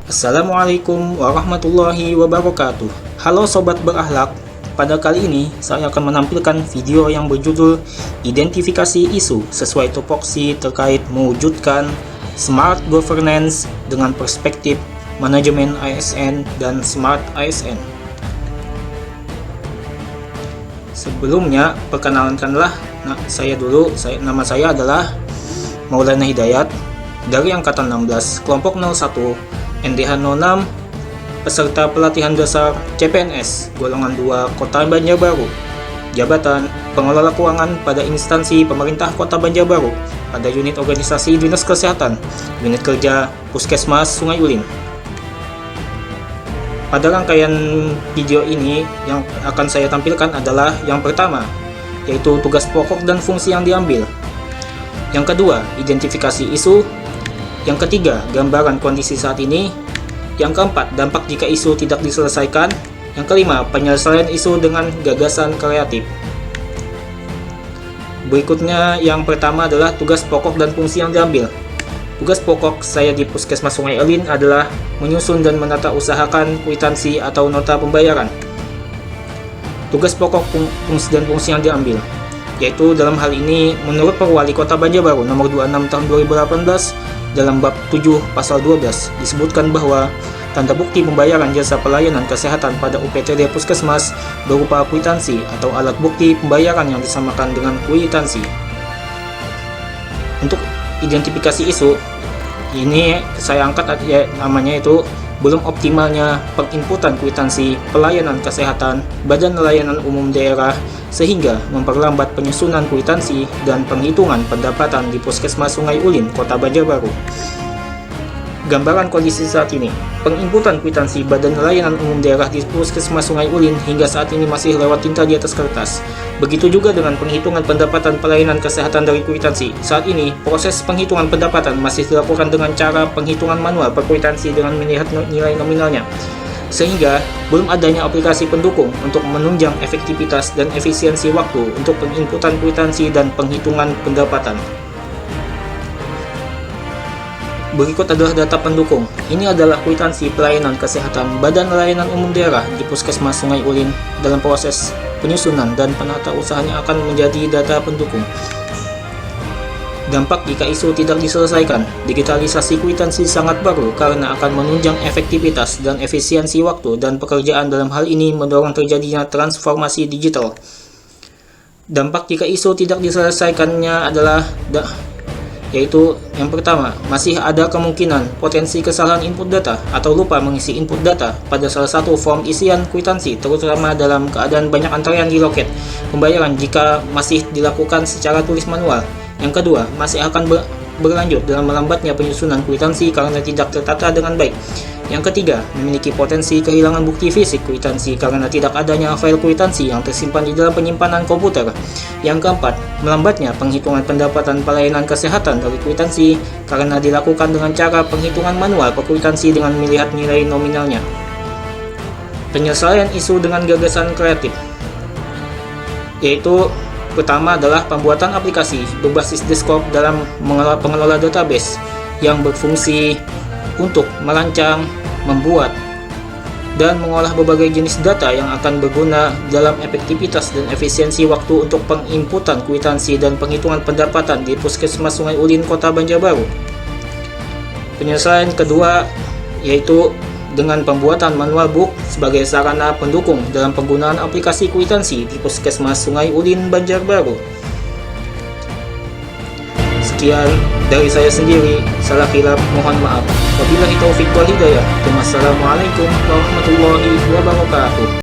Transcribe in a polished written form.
Assalamualaikum warahmatullahi wabarakatuh. Halo sobat berakhlak, pada kali ini saya akan menampilkan video yang berjudul Identifikasi Isu sesuai tupoksi terkait mewujudkan Smart Governance dengan perspektif manajemen ASN dan Smart ASN. Sebelumnya, perkenalkanlah nama saya adalah Maulana Hidayat dari Angkatan 16, Kelompok 01, NDH 06, peserta pelatihan dasar CPNS golongan 2 Kota Banjarbaru, jabatan pengelola keuangan pada instansi pemerintah Kota Banjarbaru pada unit organisasi Dinas Kesehatan, unit kerja Puskesmas Sungai Ulin. Pada rangkaian video ini yang akan saya tampilkan adalah yang pertama, yaitu tugas pokok dan fungsi yang diambil. Yang kedua, identifikasi isu. Yang ketiga, gambaran kondisi saat ini. Yang keempat, dampak jika isu tidak diselesaikan. Yang kelima, penyelesaian isu dengan gagasan kreatif. Berikutnya, yang pertama adalah tugas pokok dan fungsi yang diambil. Tugas pokok saya di Puskesmas Sungai Ulin adalah menyusun dan menata usahakan kwitansi atau nota pembayaran. Tugas pokok dan fungsi yang diambil, yaitu dalam hal ini menurut Perwali Kota Banjarbaru nomor 26 tahun 2018 dalam bab 7 pasal 12 disebutkan bahwa tanda bukti pembayaran jasa pelayanan kesehatan pada UPTD Puskesmas berupa kwitansi atau alat bukti pembayaran yang disamakan dengan kwitansi. Untuk identifikasi isu ini saya angkat namanya itu belum optimalnya penginputan kwitansi pelayanan kesehatan Badan Layanan Umum Daerah sehingga memperlambat penyusunan kwitansi dan penghitungan pendapatan di Puskesmas Sungai Ulin, Kota Banjarbaru. Gambaran kondisi saat ini, penginputan kwitansi Badan Layanan Umum Daerah di Puskesmas Sungai Ulin hingga saat ini masih lewat tinta di atas kertas. Begitu juga dengan penghitungan pendapatan pelayanan kesehatan dari kwitansi. Saat ini, proses penghitungan pendapatan masih dilakukan dengan cara penghitungan manual per kwitansi dengan melihat nilai nominalnya, sehingga belum adanya aplikasi pendukung untuk menunjang efektivitas dan efisiensi waktu untuk penginputan kwitansi dan penghitungan pendapatan. Berikut adalah data pendukung. Ini adalah kwitansi pelayanan kesehatan Badan Layanan Umum Daerah di Puskesmas Sungai Ulin. Dalam proses penyusunan dan penata usahanya akan menjadi data pendukung. Dampak jika isu tidak diselesaikan. Digitalisasi kwitansi sangat baru karena akan menunjang efektivitas dan efisiensi waktu dan pekerjaan. Dalam hal ini mendorong terjadinya transformasi digital. Dampak jika isu tidak diselesaikannya adalah yaitu yang pertama, masih ada kemungkinan potensi kesalahan input data atau lupa mengisi input data pada salah satu form isian kwitansi, terutama dalam keadaan banyak antrean di loket pembayaran jika masih dilakukan secara tulis manual. Yang kedua, masih akan berlanjut dalam melambatnya penyusunan kwitansi karena tidak tertata dengan baik. Yang ketiga, memiliki potensi kehilangan bukti fisik kwitansi karena tidak adanya file kwitansi yang tersimpan di dalam penyimpanan komputer. Yang keempat, melambatnya penghitungan pendapatan pelayanan kesehatan dari kwitansi karena dilakukan dengan cara penghitungan manual per kwitansi dengan melihat nilai nominalnya. Penyelesaian isu dengan gagasan kreatif, yaitu pertama adalah pembuatan aplikasi berbasis desktop dalam pengelola database yang berfungsi untuk merancang, membuat, dan mengolah berbagai jenis data yang akan berguna dalam efektivitas dan efisiensi waktu untuk penginputan kwitansi dan penghitungan pendapatan di Puskesmas Sungai Ulin, Kota Banjarbaru. Penyelesaian kedua yaitu dengan pembuatan manual book sebagai sarana pendukung dalam penggunaan aplikasi kwitansi di Puskesmas Sungai Ulin, Banjarbaru. Sekian dari saya sendiri, salah hilaf mohon maaf. Wabillahi taufik wal hidayah. Wassalamualaikum warahmatullahi wabarakatuh.